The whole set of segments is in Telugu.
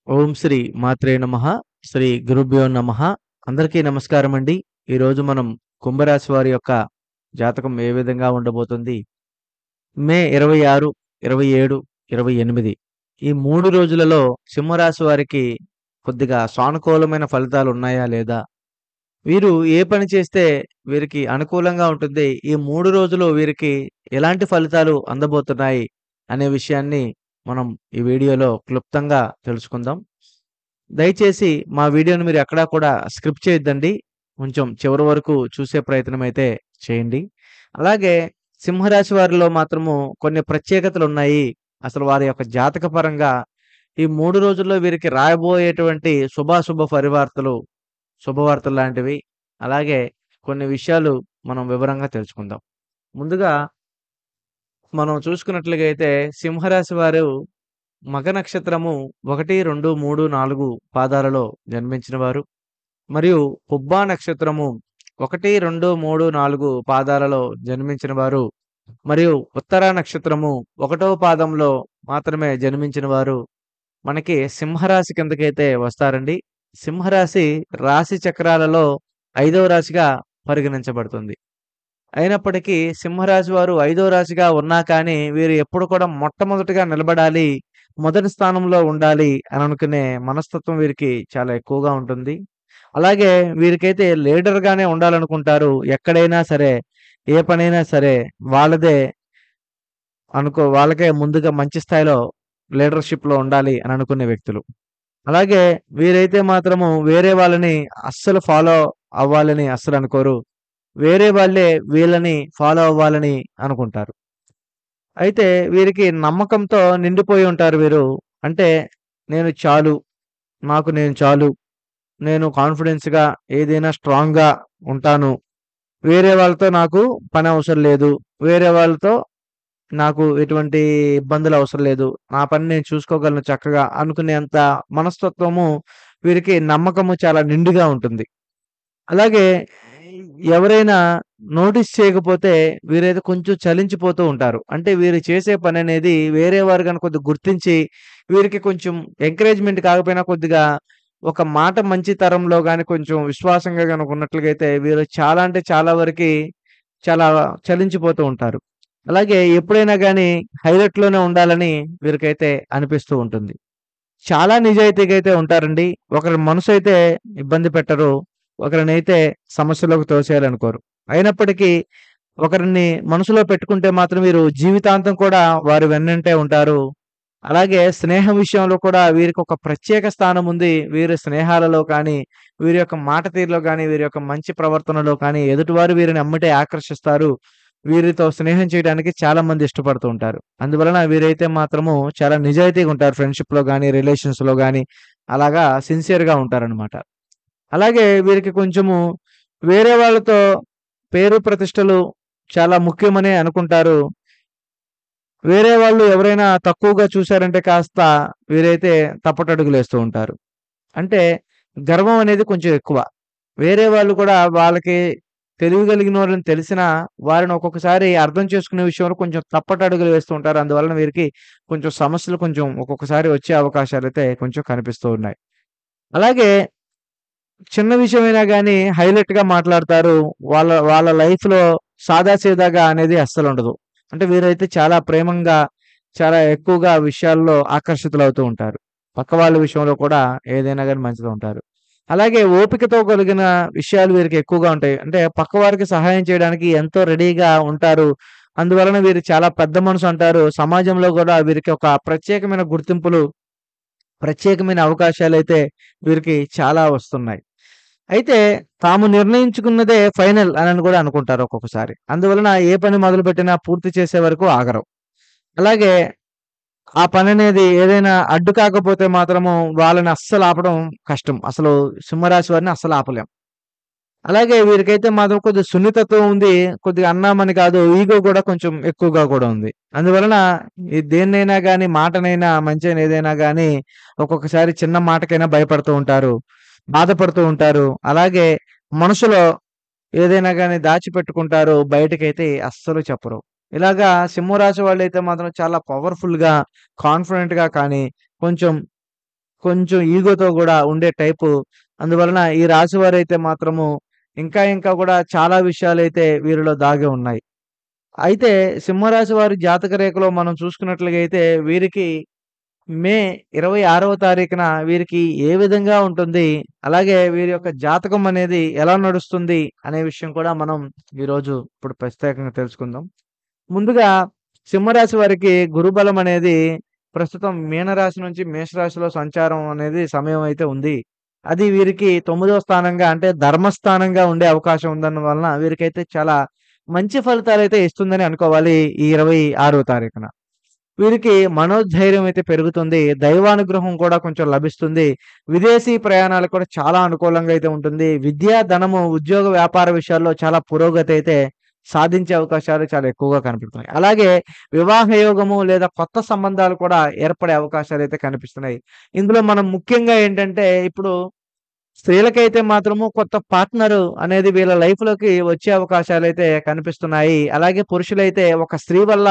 ఓం శ్రీ మాత్రే నమః. శ్రీ గురుభ్యో నమః. అందరికీ నమస్కారం అండి. ఈరోజు మనం కుంభరాశి వారి యొక్క జాతకం ఏ విధంగా ఉండబోతుంది, మే 26, 27, 28 ఈ 3 రోజులలో సింహరాశి వారికి కొద్దిగా సానుకూలమైన ఫలితాలు ఉన్నాయా లేదా? వీరు ఏ పని చేస్తే వీరికి అనుకూలంగా ఉంటుంది? ఈ 3 రోజులు వీరికి ఎలాంటి ఫలితాలు అందబోతున్నాయి? అనే విషయాన్ని మనం ఈ వీడియోలో క్లుప్తంగా తెలుసుకుందాం. దయచేసి మా వీడియోని మీరు ఎక్కడా కూడా స్కిప్ చేయొద్దండి. కొంచెం చివరి వరకు చూసే ప్రయత్నం అయితే చేయండి. అలాగే సింహరాశి వారిలో మాత్రము కొన్ని ప్రత్యేకతలున్నాయి. అసలు వారి యొక్క జాతక పరంగా ఈ 3 రోజుల్లో వీరికి రాబోయేటువంటి శుభాశుభ పరివార్తలు, శుభవార్తలు లాంటివి. అలాగే కొన్ని విషయాలు మనం వివరంగా తెలుసుకుందాం. ముందుగా మనం చూసుకున్నట్లుగా అయితే సింహరాశి వారు మగ నక్షత్రము 1, 2, 3, 4 పాదాలలో జన్మించిన వారు. మరియు పుబ్బా నక్షత్రము 1, 2, 3, 4 పాదాలలో జన్మించిన వారు. మరియు ఉత్తర నక్షత్రము 1వ పాదంలో మాత్రమే జన్మించిన వారు మనకి సింహరాశి కిందకైతే వస్తారండి. సింహరాశి రాశి చక్రాలలో 5వ రాశిగా పరిగణించబడుతుంది. అయినప్పటికీ సింహరాశి వారు 5వ రాశిగా ఉన్నా కానీ వీరు ఎప్పుడు కూడా మొట్టమొదటిగా నిలబడాలి, మొదటి స్థానంలో ఉండాలి అని అనుకునే మనస్తత్వం వీరికి చాలా ఎక్కువగా ఉంటుంది. అలాగే వీరికైతే లీడర్‌గానే ఉండాలనుకుంటారు. ఎక్కడైనా సరే, ఏ పనైనా సరే వాళ్ళదే వాళ్ళకే ముందుగా మంచి స్థాయిలో లీడర్‌షిప్‌లో ఉండాలి అని అనుకునే వ్యక్తులు. అలాగే వీరైతే మాత్రము వేరే వాళ్ళని అస్సలు ఫాలో అవ్వాలని అస్సలు అనుకోరు. వేరే వాళ్ళే వీళ్ళని ఫాలో అవ్వాలని అనుకుంటారు. అయితే వీరికి నమ్మకంతో నిండిపోయి ఉంటారు వీరు. అంటే నేను చాలు, నాకు నేను చాలు, నేను కాన్ఫిడెన్స్‌గా ఏదైనా స్ట్రాంగ్‌గా ఉంటాను. వేరే వాళ్ళతో నాకు పని అవసరం లేదు. వేరే వాళ్ళతో నాకు ఎటువంటి ఇబ్బందులు అవసరం లేదు. నా పని నేను చూసుకోగలను చక్కగా అనుకునేంత మనస్తత్వము వీరికి నమ్మకము చాలా నిండుగా ఉంటుంది. అలాగే ఎవరైనా నోటీస్ చేయకపోతే వీరైతే కొంచెం చలించిపోతూ ఉంటారు. అంటే వీరు చేసే పననేది వేరే వారు గనుక కొద్దిగా గుర్తించి వీరికి కొంచెం ఎంకరేజ్‌మెంట్ కాకపోయినా కొద్దిగా ఒక మాట మంచి తరంలో గాని కొంచెం విశ్వాసంగా గనుక ఉన్నట్లుగా అయితే వీరు చాలా అంటే చాలా వరకి చాలా చలించిపోతూ ఉంటారు. అలాగే ఎప్పుడైనా గాని హైలైట్‌లోనే ఉండాలని వీరికైతే అనిపిస్తూ ఉంటుంది. చాలా నిజాయితీగా అయితే ఉంటారండి. ఒకరి మనసైతే ఇబ్బంది పెట్టరు. ఒకరినైతే సమస్యలోకి తోసేయాలనుకోరు. అయినప్పటికీ ఒకరిని మనసులో పెట్టుకుంటే మాత్రం వీరు జీవితాంతం కూడా వారి వెన్నంటే ఉంటారు. అలాగే స్నేహం విషయంలో కూడా వీరికొక ప్రత్యేక స్థానం ఉంది. వీరి స్నేహాలలో కానీ, వీరి యొక్క మాట తీరులో గానీ, వీరి యొక్క మంచి ప్రవర్తనలో కానీ ఎదుటివారు వీరిని ఎమ్మటే ఆకర్షిస్తారు. వీరితో స్నేహం చేయడానికి చాలా మంది ఇష్టపడుతూ ఉంటారు. అందువలన వీరైతే మాత్రము చాలా నిజాయితీగా ఉంటారు. ఫ్రెండ్‌షిప్‌లో గాని, రిలేషన్స్‌లో గాని అలాగా సిన్సియర్‌గా ఉంటారనమాట. అలాగే వీరికి కొంచెము వేరే వాళ్ళతో పేరు ప్రతిష్టలు చాలా ముఖ్యమనే అనుకుంటారు. వేరే వాళ్ళు ఎవరైనా తక్కువగా చూసారంటే కాస్త వీరైతే తప్పటడుగులేస్తూ ఉంటారు. అంటే గర్వం అనేది కొంచెం ఎక్కువ. వేరే వాళ్ళు కూడా వాళ్ళకి తెలివిగలిగినోళ్ళని తెలిసినా వారిని ఒక్కొక్కసారి అర్థం చేసుకునే విషయంలో కొంచెం తప్పటడుగులు వేస్తూ ఉంటారు. అందువలన వీరికి కొంచెం సమస్యలు కొంచెం ఒక్కొక్కసారి వచ్చే అవకాశాలైతే కొంచెం కనిపిస్తూ ఉన్నాయి. అలాగే చిన్న విషయమైనా గాని హైలైట్‌గా మాట్లాడతారు. వాళ్ళ వాళ్ళ లైఫ్‌లో సాదాసీదాగా అనేది అస్సలుండదు. అంటే వీరైతే చాలా ప్రేమంగా, చాలా ఎక్కువగా విషయాల్లో ఆకర్షితులవుతూ ఉంటారు. పక్క వాళ్ళ విషయంలో కూడా ఏదైనా గాని మంచిగా ఉంటారు. అలాగే ఓపికతో కలిగిన విషయాలు వీరికి ఎక్కువగా ఉంటాయి. అంటే పక్కవారికి సహాయం చేయడానికి ఎంతో రెడీగా ఉంటారు. అందువలన వీరు చాలా పెద్ద మనసు అంటారు. సమాజంలో గూడా వీరికి ఒక ప్రత్యేకమైన గుర్తింపులు, ప్రత్యేకమైన అవకాశాలైతే వీరికి చాలా వస్తున్నాయి. అయితే తాము నిర్ణయించుకున్నదే ఫైనల్ అనని కూడా అనుకుంటారు ఒక్కొక్కసారి. అందువలన ఏ పని మొదలుపెట్టినా పూర్తి చేసే వరకు ఆగరు. అలాగే ఆ పననేది ఏదైనా అడ్డు కాకపోతే మాత్రము వాళ్ళని అస్సలు ఆపడం కష్టం. అసలు సింహరాశి వారిని అస్సలు ఆపలేం. అలాగే వీరికైతే మాత్రం కొద్దిగా సున్నితత్వం ఉంది. కొద్దిగా అన్నామని కాదు ఈగో కూడా కొంచెం ఎక్కువగా కూడా ఉంది. అందువలన దేన్నైనా గాని, మాటనైనా మంచైనా ఏదైనా గాని ఒక్కొక్కసారి చిన్న మాటకైనా భయపడుతూ ఉంటారు. బాధపడుతూ ఉంటారు. అలాగే మనసులో ఏదైనా గాని దాచిపెట్టుకుంటారు. బయటకైతే అస్సలు చెప్పరు. ఇలాగా సింహరాశి వాళ్ళైతే మాత్రం చాలా పవర్‌ఫుల్‌గా, కాన్ఫిడెంట్‌గా కానీ, కొంచెం కొంచెం ఈగోతో గూడా ఉండే టైపు. అందువలన ఈ రాశి వారైతే మాత్రము ఇంకా ఇంకా గూడా చాలా విషయాలైతే వీరిలో దాగి ఉన్నాయి. అయితే సింహరాశి వారి జాతక రేఖలో మనం చూసుకున్నట్లుగా అయితే వీరికి మే 26వ తారీఖున వీరికి ఏ విధంగా ఉంటుంది? అలాగే వీరి యొక్క జాతకం అనేది ఎలా నడుస్తుంది? అనే విషయం కూడా మనం ఇప్పుడు ప్రత్యేకంగా తెలుసుకుందాం. ముందుగా సింహరాశి వారికి గురుబలం అనేది ప్రస్తుతం మీనరాశి నుంచి మేషరాశిలో సంచారం అనేది సమయం అయితే ఉంది. అది వీరికి 9వ స్థానంగా అంటే ధర్మస్థానంగా ఉండే అవకాశం ఉందన్న వలన వీరికైతే చాలా మంచి ఫలితాలైతే ఇస్తుందని అనుకోవాలి ఈ 26వ తారీఖున. వీరికి మనోధైర్యం అయితే పెరుగుతుంది. దైవానుగ్రహం కూడా కొంచెం లభిస్తుంది. విదేశీ ప్రయాణాలకు కూడా చాలా అనుకూలంగా అయితే ఉంటుంది. విద్యా, ధనము, ఉద్యోగ, వ్యాపార విషయాల్లో చాలా పురోగతి అయితే సాధించే అవకాశాలు చాలా ఎక్కువగా కనిపిస్తున్నాయి. అలాగే వివాహ యోగము లేదా కొత్త సంబంధాలు కూడా ఏర్పడే అవకాశాలైతే కనిపిస్తున్నాయి. ఇందులో మనం ముఖ్యంగా ఏంటంటే ఇప్పుడు స్త్రీలకైతే మాత్రము కొత్త పార్ట్నరు అనేది వీళ్ళ లైఫ్‌లోకి వచ్చే అవకాశాలైతే కనిపిస్తున్నాయి. అలాగే పురుషులైతే ఒక స్త్రీ వల్ల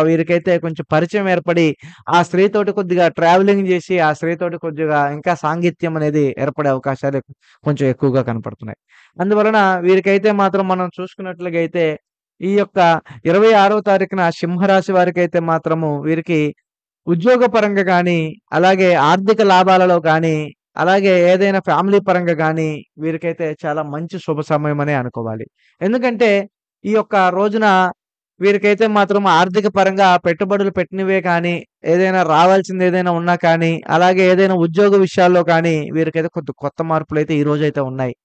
వీరికైతే కొంచెం పరిచయం ఏర్పడి, ఆ స్త్రీతోటి కొద్దిగా ట్రావెలింగ్ జేసి, ఆ స్త్రీతోటి కొద్దిగా ఇంకా సాంగిత్యం అనేది ఏర్పడే అవకాశాలు కొంచెం ఎక్కువగా కనపడుతున్నాయి. అందువలన వీరికైతే మాత్రం మనం చూసుకున్నట్లుగా అయితే, ఈ యొక్క 26వ తారీఖున సింహరాశి వారికైతే మాత్రము వీరికి ఉద్యోగపరంగా గానీ, అలాగే ఆర్థిక లాభాలలో గానీ, అలాగే ఏదైనా ఫ్యామిలీ పరంగా గానీ, వీరికైతే చాలా మంచి శుభ సమయమనే అనుకోవాలి. ఎందుకంటే, ఈ యొక్క రోజున వీరికైతే మాత్రం ఆర్థిక పరంగా పెట్టుబడులు పెట్టినవే కానీ, ఏదైనా రావాల్సిందేదైనా ఉన్నా కానీ, అలాగే ఏదైనా ఉద్యోగ విషయాల్లో కానీ, వీరికైతే కొత్త మార్పులైతే ఈ రోజైతే ఉన్నాయి.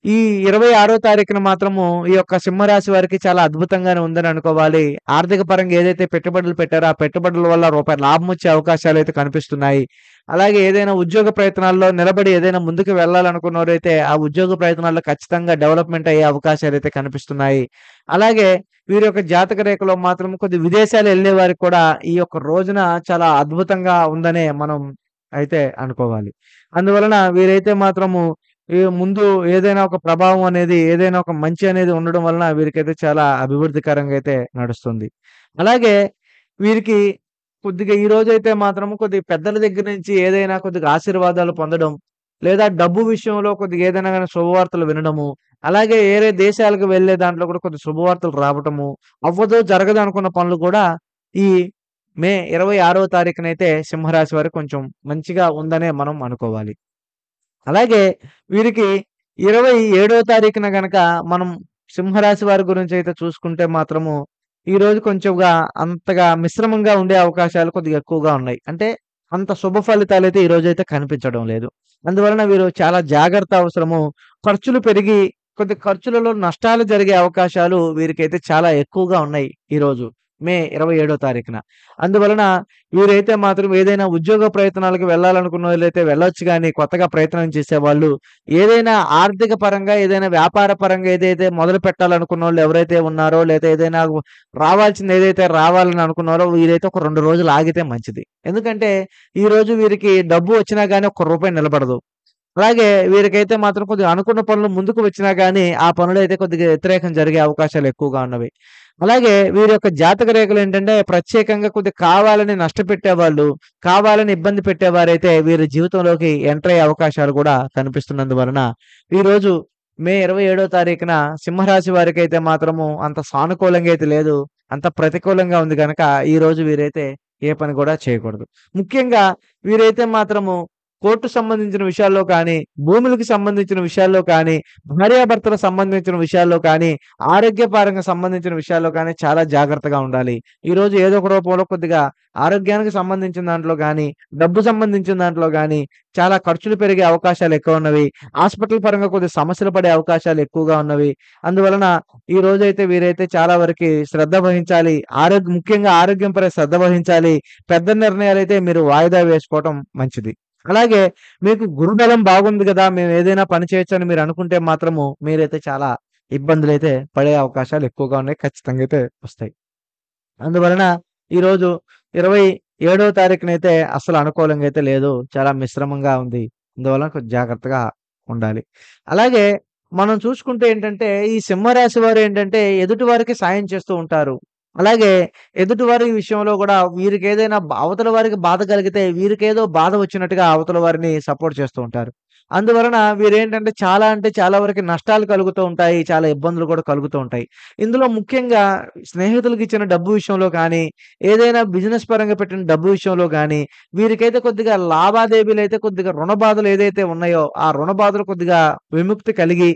ఈ 26 తారీఖున మాత్రము ఈ యొక్క సింహరాశి వారికి చాలా అద్భుతంగానే ఉందని అనుకోవాలి. ఆర్థిక పరంగా ఏదైతే పెట్టుబడులు పెట్టారో, ఆ పెట్టుబడుల వల్ల రూపాయి లాభం వచ్చే అవకాశాలైతే కనిపిస్తున్నాయి. అలాగే ఏదైనా ఉద్యోగ ప్రయత్నాల్లో నిలబడి ఏదైనా ముందుకు వెళ్ళాలనుకున్నోరైతే, ఆ ఉద్యోగ ప్రయత్నాల్లో ఖచ్చితంగా డెవలప్‌మెంట్ అయ్యే అవకాశాలైతే కనిపిస్తున్నాయి. అలాగే వీరి యొక్క జాతక రేఖలో మాత్రం కొద్ది విదేశాలు ఎళ్ళే వారికి కూడా ఈ యొక్క రోజున చాలా అద్భుతంగా ఉందనే మనం అయితే అనుకోవాలి. అందువలన వీరైతే మాత్రము ముందు ఏదైనా ఒక ప్రభావం అనేది, ఏదైనా ఒక మంచి అనేది ఉండడం వలన వీరికైతే చాలా అభివృద్ధికరంగా అయితే నడుస్తుంది. అలాగే వీరికి కొద్దిగా ఈ రోజైతే మాత్రం కొద్దిగా పెద్దల దగ్గర నుంచి ఏదైనా కొద్దిగా ఆశీర్వాదాలు పొందడం, లేదా డబ్బు విషయంలో కొద్దిగా ఏదైనా గాని శుభవార్తలు వినడము, అలాగే ఏరే దేశాలకు వెళ్ళే దాంట్లో కూడా కొద్ది శుభవార్తలు రావటము, అవ్వదు, జరగదు అనుకున్న పనులు కూడా ఈ మే 26వ తారీఖునైతే సింహరాశి వారికి కొంచెం మంచిగా ఉందనే మనం అనుకోవాలి. అలాగే వీరికి 27వ తారీఖున గనక మనం సింహరాశి వారి గురించైతే చూసుకుంటే మాత్రము, ఈరోజు కొంచెంగా అంతగా మిశ్రమంగా ఉండే అవకాశాలు కొద్దిగా ఎక్కువగా ఉన్నాయి. అంటే అంత శుభ ఫలితాలైతే ఈరోజైతే కనిపించడం లేదు. అందువలన వీరు చాలా జాగ్రత్త అవసరము. ఖర్చులు పెరిగి ఖర్చులలో నష్టాలు జరిగే అవకాశాలు వీరికైతే చాలా ఎక్కువగా ఉన్నాయి ఈరోజు. మే 27వ తారీఖున. అందువలన వీరైతే మాత్రం ఏదైనా ఉద్యోగ ప్రయత్నాలకు వెళ్ళాలనుకున్నోళ్ళైతే వెళ్ళొచ్చు గానీ, కొత్తగా ప్రయత్నం చేసేవాళ్ళు, ఏదైనా ఆర్థిక పరంగా, ఏదైనా వ్యాపార పరంగా ఏదైతే మొదలు పెట్టాలనుకున్నోళ్ళు ఎవరైతే ఉన్నారో, లేదా ఏదైనా రావాల్సింది ఏదైతే రావాలని అనుకున్నారో, వీరైతే ఒక 2 రోజులు ఆగితే మంచిది. ఎందుకంటే, ఈరోజు వీరికి డబ్బు వచ్చినా గానీ ఒక్క రూపాయి నిలబడదు. అలాగే వీరికైతే మాత్రం కొద్దిగా అనుకున్న పనులు ముందుకు వచ్చినా గానీ, ఆ పనులైతే కొద్దిగా వ్యతిరేకం జరిగే అవకాశాలు ఎక్కువగా ఉన్నవి. అలాగే వీరి యొక్క జాతక రేఖలేంటంటే ప్రత్యేకంగా కొద్దిగా కావాలని నష్టపెట్టేవాళ్ళు, కావాలని ఇబ్బంది పెట్టేవారైతే వీరి జీవితంలోకి ఎంటర్ అయ్యే అవకాశాలు కూడా కనిపిస్తున్నందువలన, ఈరోజు మే 27వ తారీఖున సింహరాశి వారికైతే మాత్రము అంత సానుకూలంగా అయితే లేదు. అంత ప్రతికూలంగా ఉంది గనక ఈరోజు వీరైతే ఏ పని కూడా చేయకూడదు. ముఖ్యంగా వీరైతే మాత్రము కోర్టు సంబంధించిన విషయాల్లో కానీ, భూములకు సంబంధించిన విషయాల్లో కానీ, భార్యాభర్తలకు సంబంధించిన విషయాల్లో కానీ, ఆరోగ్యపరంగా సంబంధించిన విషయాల్లో కానీ చాలా జాగ్రత్తగా ఉండాలి. ఈరోజు ఏదో ఒక రూపంలో కొద్దిగా ఆరోగ్యానికి సంబంధించిన దాంట్లో గానీ, డబ్బు సంబంధించిన దాంట్లో గానీ, చాలా ఖర్చులు పెరిగే అవకాశాలు ఎక్కువున్నవి. హాస్పిటల్ పరంగా కొద్దిగా సమస్యలు పడే అవకాశాలు ఎక్కువగా ఉన్నవి. అందువలన ఈ రోజైతే వీరైతే చాలా వరకి శ్రద్ధ వహించాలి. ముఖ్యంగా ఆరోగ్యం పై శ్రద్ధ వహించాలి. పెద్ద నిర్ణయాలైతే మీరు వాయిదా వేసుకోవటం మంచిది. అలాగే మీకు గురుబలం బాగుంది గదా! మేమేదైనా పని చేయొచ్చని మీరనుకుంటే మాత్రము మీరైతే చాలా ఇబ్బందులైతే పడే అవకాశాలు ఎక్కువగా ఉన్నాయి. ఖచ్చితంగా అయితే వస్తాయి. అందువలన ఈరోజు 27వ తారీఖునైతే అస్సలు అనుకూలంగా అయితే లేదు. చాలా మిశ్రమంగా ఉంది. అందువలన కొంచెం జాగ్రత్తగా ఉండాలి. అలాగే మనం చూసుకుంటే ఏంటంటే, ఈ సింహరాశి వారేంటంటే ఎదుటి వారికి సాయం చేస్తూ ఉంటారు. అలాగే ఎదుటివారి విషయంలో గూడా వీరికేదైనా అవతల వారికి బాధ కలిగితే వీరికేదో బాధ వచ్చినట్టుగా అవతల వారిని సపోర్ట్ చేస్తూ ఉంటారు. అందువలన వీరేంటంటే చాలా అంటే చాలా వరకి నష్టాలు కలుగుతూ ఉంటాయి. చాలా ఇబ్బందులు కూడా కలుగుతూ ఉంటాయి. ఇందులో ముఖ్యంగా స్నేహితులకిచ్చిన డబ్బు విషయంలో కానీ, ఏదైనా బిజినెస్ పరంగా పెట్టిన డబ్బు విషయంలో గానీ, వీరికైతే కొద్దిగా లావాదేవీలైతే కొద్దిగా రుణ బాధలు ఏదైతే ఉన్నాయో, ఆ రుణ బాధలు కొద్దిగా విముక్తి కలిగి,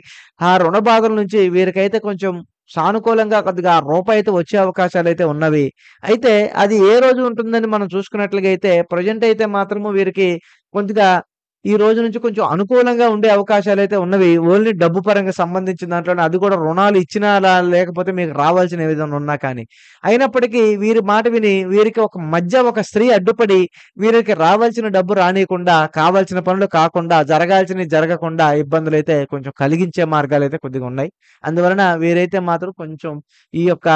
ఆ రుణ బాధల నుంచి వీరికైతే కొంచెం సానుకూలంగా కొద్దిగా ఆ రూపాయయితే వచ్చే అవకాశాలైతే ఉన్నవి. అయితే అది ఏ రోజు ఉంటుందని మనం చూసుకున్నట్లుగా అయితే ప్రెజెంట్ అయితే మాత్రము వీరికి కొద్దిగా ఈ రోజు నుంచి కొంచెం అనుకూలంగా ఉండే అవకాశాలైతే ఉన్నవి. ఓన్లీ డబ్బు పరంగా సంబంధించిన దాంట్లోనే అది కూడా రుణాలు ఇచ్చినా లేకపోతే మీకు రావాల్సిన ఏదైనా ఉన్నా కానీ. అయినప్పటికీ వీరి మాట విని వీరికి ఒక మధ్య ఒక స్త్రీ అడ్డుపడి వీరికి రావాల్సిన డబ్బు రానీయకుండా, కావాల్సిన పనులు కాకుండా, జరగాల్సినవి జరగకుండా ఇబ్బందులైతే కొంచెం కలిగించే మార్గాలైతే కొద్దిగా ఉన్నాయి. అందువలన వీరైతే మాత్రం కొంచెం ఈ యొక్క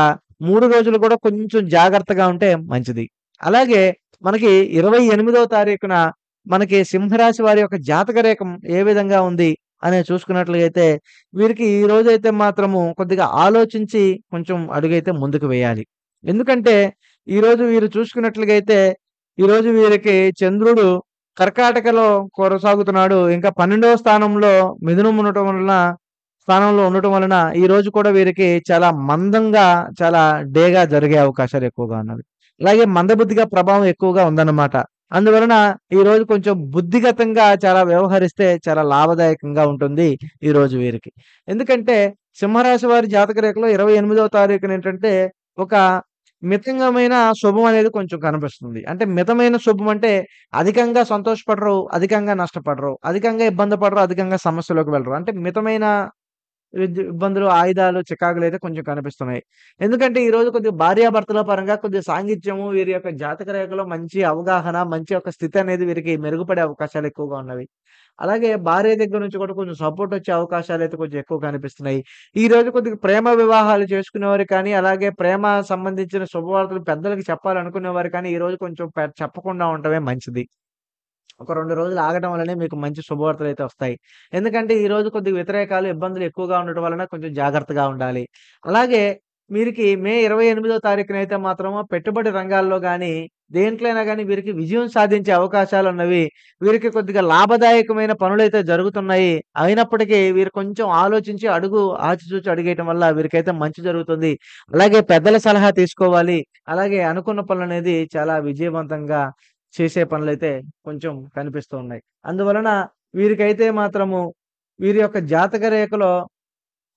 3 రోజులు కూడా కొంచెం జాగ్రత్తగా ఉంటే మంచిది. అలాగే మనకి 28వ తారీఖున మనకి సింహరాశి వారి యొక్క జాతక రేఖం ఏ విధంగా ఉంది అనేది చూసుకున్నట్లయితే వీరికి ఈ రోజైతే మాత్రము కొద్దిగా ఆలోచించి కొంచెం అడుగైతే ముందుకు వేయాలి. ఎందుకంటే ఈరోజు వీరు చూసుకున్నట్లుగా అయితే ఈరోజు వీరికి చంద్రుడు కర్కాటకలో కొనసాగుతున్నాడు. ఇంకా 12వ స్థానంలో మిథునం ఉండటం వలన స్థానంలో ఉండటం వలన ఈరోజు కూడా వీరికి చాలా మందంగా, చాలా డేగా జరిగే అవకాశాలు ఎక్కువగా ఉన్నవి. అలాగే మందబుద్ధిగా ప్రభావం ఎక్కువగా ఉందన్నమాట. అందువలన ఈరోజు కొంచెం బుద్ధిగతంగా చాలా వ్యవహరిస్తే చాలా లాభదాయకంగా ఉంటుంది ఈరోజు వీరికి. ఎందుకంటే సింహరాశి వారి జాతక రేఖలో 28వ తారీఖునేంటంటే ఒక మితంగమైన శుభం అనేది కొంచెం కనిపిస్తుంది. అంటే మితమైన శుభం అంటే అధికంగా సంతోషపడరు, అధికంగా నష్టపడరు, అధికంగా ఇబ్బంది పడరు, అధికంగా సమస్యలోకి వెళ్ళరు. అంటే మితమైన ఇబ్బందులు, ఆయుధాలు, చికాకులైతే కొంచెం కనిపిస్తున్నాయి. ఎందుకంటే ఈరోజు కొద్దిగా భార్యాభర్తల పరంగా కొద్దిగా సాంగిత్యము, వీరి యొక్క జాతక రేఖలో మంచి అవగాహన, మంచి యొక్క స్థితి అనేది వీరికి మెరుగుపడే అవకాశాలు ఎక్కువగా ఉన్నవి. అలాగే భార్య దగ్గర నుంచి కూడా కొంచెం సపోర్ట్ వచ్చే అవకాశాలైతే కొంచెం ఎక్కువ కనిపిస్తున్నాయి. ఈరోజు కొద్దిగా ప్రేమ వివాహాలు చేసుకునేవారు కానీ, అలాగే ప్రేమ సంబంధించిన శుభవార్తలు పెద్దలకి చెప్పాలనుకునేవారు కానీ, ఈరోజు కొంచెం చెప్పకుండా ఉండటమే మంచిది. ఒక 2 రోజులు ఆగడం వల్లనే మీకు మంచి శుభవార్తలైతే వస్తాయి. ఎందుకంటే ఈరోజు కొద్దిగా వ్యతిరేకాలు, ఇబ్బందులు ఎక్కువగా ఉండటం వలన కొంచెం జాగ్రత్తగా ఉండాలి. అలాగే వీరికి మే 28వ తారీఖునైతే మాత్రము పెట్టుబడి రంగాల్లో గాని, దేంట్లైనా గాని వీరికి విజయం సాధించే అవకాశాలున్నవి. వీరికి కొద్దిగా లాభదాయకమైన పనులైతే జరుగుతున్నాయి. అయినప్పటికీ వీరు కొంచెం ఆలోచించి ఆచితూచి అడుగేయటం వల్ల వీరికైతే మంచి జరుగుతుంది. అలాగే పెద్దల సలహా తీసుకోవాలి. అలాగే అనుకున్న పనులనేది చాలా విజయవంతంగా చేసే పనులైతే కొంచెం కనిపిస్తూ ఉన్నాయి. అందువలన వీరికైతే మాత్రము వీరి యొక్క జాతక రేఖలో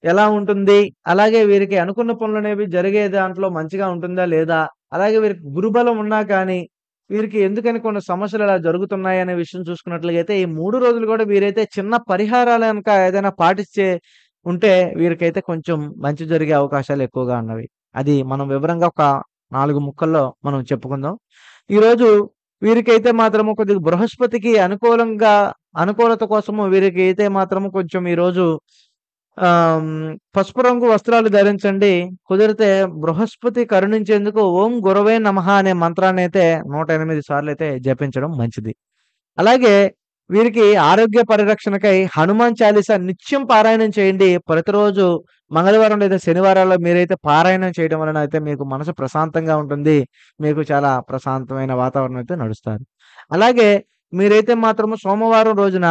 ఎలా ఉంటుంది? అలాగే వీరికి అనుకున్న పనులనేవి జరిగే దాంట్లో మంచిగా ఉంటుందా? లేదా? అలాగే వీరికి గురుబలం ఉన్నా కానీ, వీరికి ఎందుకని కొన్ని సమస్యలు ఇలా జరుగుతున్నాయనే విషయం చూసుకున్నట్లయితే, ఈ 3 రోజులు గూడా వీరైతే చిన్న పరిహారాలు గనక ఏదైనా పాటిచ్చే ఉంటే వీరికైతే కొంచెం మంచి జరిగే అవకాశాలు ఎక్కువగా ఉన్నవి. అది మనం వివరంగా ఒక 4 ముక్కల్లో మనం చెప్పుకుందాం. ఈరోజు వీరికైతే మాత్రము కొద్దిగా బృహస్పతికి అనుకూలత కోసము వీరికైతే మాత్రము కొంచెం ఈరోజు పసుపు రంగు వస్త్రాలు ధరించండి. కుదిరితే బృహస్పతి కరుణించేందుకు ఓం గురవే నమః అనే మంత్రాన్నయితే 108 సార్లయితే జపించడం మంచిది. అలాగే వీరికి ఆరోగ్య పరిరక్షణకై హనుమాన్ చాలీసా నిత్యం పారాయణం చేయండి. ప్రతిరోజు మంగళవారం లేదా శనివారాల్లో మీరైతే పారాయణం చేయడం వలన అయితే మీకు మనసు ప్రశాంతంగా ఉంటుంది. మీకు చాలా ప్రశాంతమైన వాతావరణం అయితే నడుస్తారు. అలాగే మీరైతే మాత్రము సోమవారం రోజున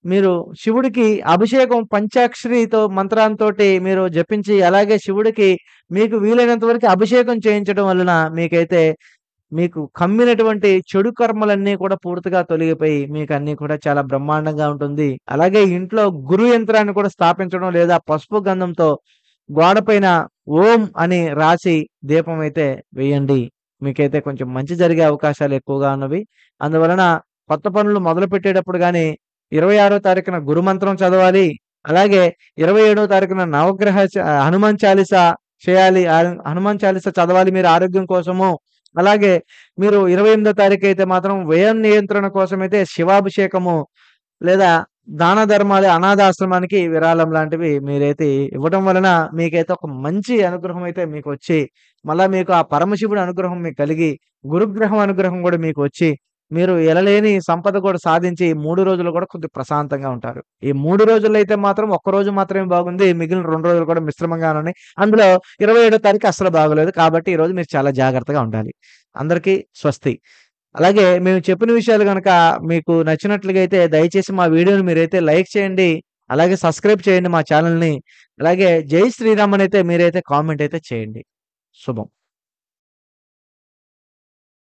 మీరు శివుడికి అభిషేకం పంచాక్షరితో మంత్రాంతోటి మీరు జపించి, అలాగే శివుడికి మీకు వీలైనంత వరకు అభిషేకం చేయించడం వలన మీకు కమ్మినటువంటి చెడు కర్మలన్నీ కూడా పూర్తిగా తొలగిపోయి మీకన్నీ కూడా చాలా బ్రహ్మాండంగా ఉంటుంది. అలాగే ఇంట్లో గురు యంత్రాన్ని కూడా స్థాపించడం లేదా పసుపు గంధంతో గోడపైన ఓం అని రాసి దీపం అయితే వేయండి. మీకైతే కొంచెం మంచి జరిగే అవకాశాలు ఎక్కువగా ఉన్నవి. అందువలన కొత్త పనులు మొదలుపెట్టేటప్పుడు గాని 26వ తారీఖున గురుమంత్రం చదవాలి. అలాగే 27వ తారీఖున హనుమాన్ చాలీసా చేయాలి. హనుమాన్ చాలీసా చదవాలి మీరు ఆరోగ్యం కోసము. అలాగే మీరు 28వ తారీఖైతే మాత్రం వ్యయం నియంత్రణ కోసమైతే శివాభిషేకము లేదా దాన ధర్మాలు అనాథాశ్రమానికి విరాళం లాంటివి మీరైతే ఇవ్వడం వలన మీకైతే ఒక మంచి అనుగ్రహం అయితే మీకొచ్చి, మళ్ళా మీకు ఆ పరమశివుడి అనుగ్రహం మీకు కలిగి, గురుగ్రహం అనుగ్రహం కూడా మీకు వచ్చి మీరు ఎనలేని సంపద కూడా సాధించి 3 రోజులు కూడా కొద్దిగా ప్రశాంతంగా ఉంటారు. ఈ 3 రోజుల్లో అయితే మాత్రం ఒక్కరోజు మాత్రమే బాగుంది. మిగిలిన 2 రోజులు కూడా మిశ్రమంగానే ఉన్నాయి. అందులో 27 తారీఖు అస్సలు బాగోలేదు. కాబట్టి ఈరోజు మీరు చాలా జాగ్రత్తగా ఉండాలి. అందరికీ స్వస్తి. అలాగే మేము చెప్పిన విషయాలు గనక మీకు నచ్చినట్లుగా అయితే దయచేసి మా వీడియోని మీరైతే లైక్ చేయండి. అలాగే సబ్స్క్రైబ్ చేయండి మా ఛానెల్‌ని. అలాగే జై శ్రీరామ్ అనైతే మీరైతే కామెంట్ అయితే చేయండి. శుభం.